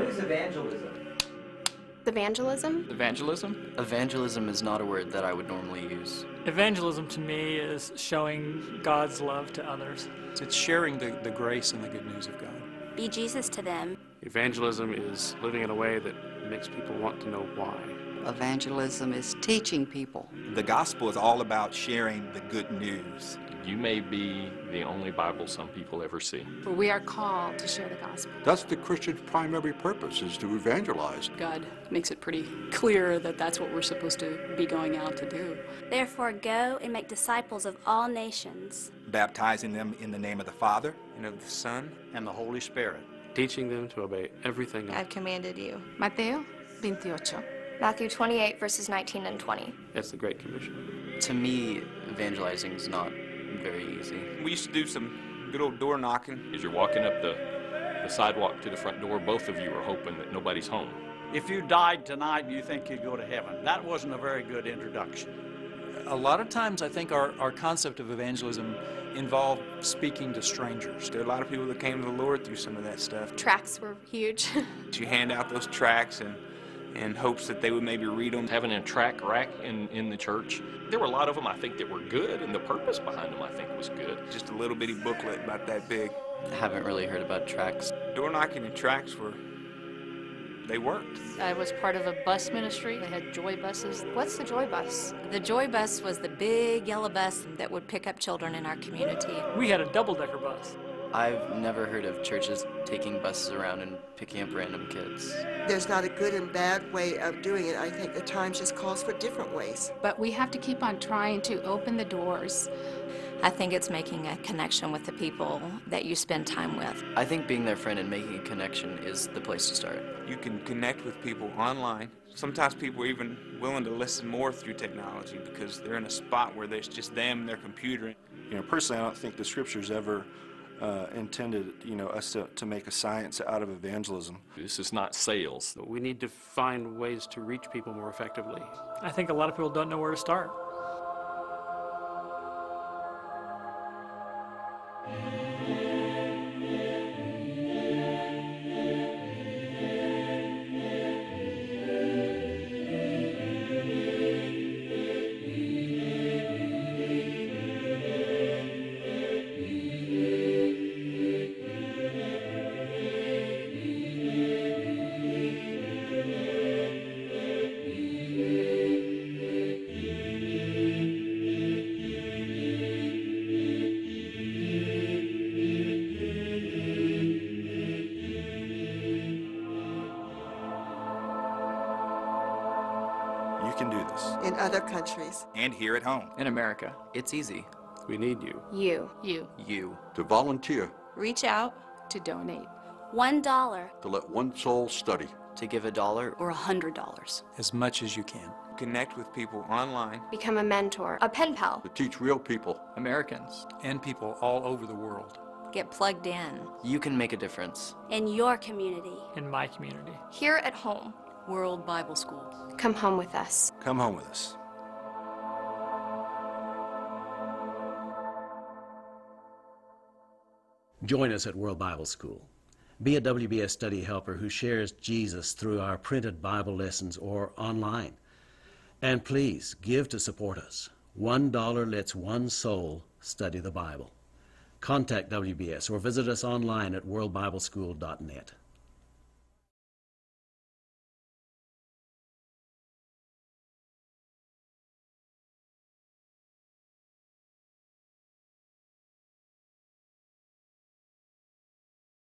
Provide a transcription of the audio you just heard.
is evangelism? Evangelism? Evangelism? Evangelism is not a word that I would normally use. Evangelism to me is showing God's love to others. It's sharing the grace and the good news of God. Be Jesus to them. Evangelism is living in a way that makes people want to know why. Evangelism is teaching people. The gospel is all about sharing the good news. You may be the only Bible some people ever see. For we are called to share the gospel. That's the Christian's primary purpose, is to evangelize. God makes it pretty clear that that's what we're supposed to be going out to do. Therefore, go and make disciples of all nations, baptizing them in the name of the Father, And of the Son, and the Holy Spirit, teaching them to obey everything I've commanded you. Mateo 28. Matthew 28, verses 19 and 20. That's the Great Commission. To me, evangelizing is not very easy. We used to do some good old door knocking. As you're walking up the sidewalk to the front door, both of you are hoping that nobody's home. if you died tonight and you think you'd go to heaven, that wasn't a very good introduction. A lot of times I think our concept of evangelism involved speaking to strangers. There are a lot of people that came to the Lord through some of that stuff. Tracts were huge. You hand out those tracts in hopes that they would maybe read them. Having a tract rack in the church, there were a lot of them I think that were good, and the purpose behind them I think was good. Just a little bitty booklet about that big. I haven't really heard about tracts. Door knocking and tracts they worked. I was part of a bus ministry. They had joy buses. What's the joy bus? The joy bus was the big yellow bus that would pick up children in our community. We had a double-decker bus. I've never heard of churches taking buses around and picking up random kids. There's not a good and bad way of doing it. I think the times just calls for different ways. But we have to keep on trying to open the doors. I think it's making a connection with the people that you spend time with. I think being their friend and making a connection is the place to start. You can connect with people online. Sometimes people are even willing to listen more through technology because they're in a spot where there's just them and their computer. You know, personally, I don't think the Scriptures ever intended, us to make a science out of evangelism. This is not sales. We need to find ways to reach people more effectively. I think a lot of people don't know where to start. You can do this. In other countries. And here at home. In America, it's easy. We need you. You. To volunteer. Reach out. To donate. $1. To let one soul study. To give $1 Or $100. As much as you can. Connect with people online. Become a mentor, a pen pal. To teach real people. Americans. And people all over the world. Get plugged in. You can make a difference. In your community. In my community. Here at home. World Bible School. Come home with us. Come home with us. Join us at World Bible School. Be a WBS study helper who shares Jesus through our printed Bible lessons or online. And please give to support us. $1 lets one soul study the Bible. Contact WBS or visit us online at worldbibleschool.net.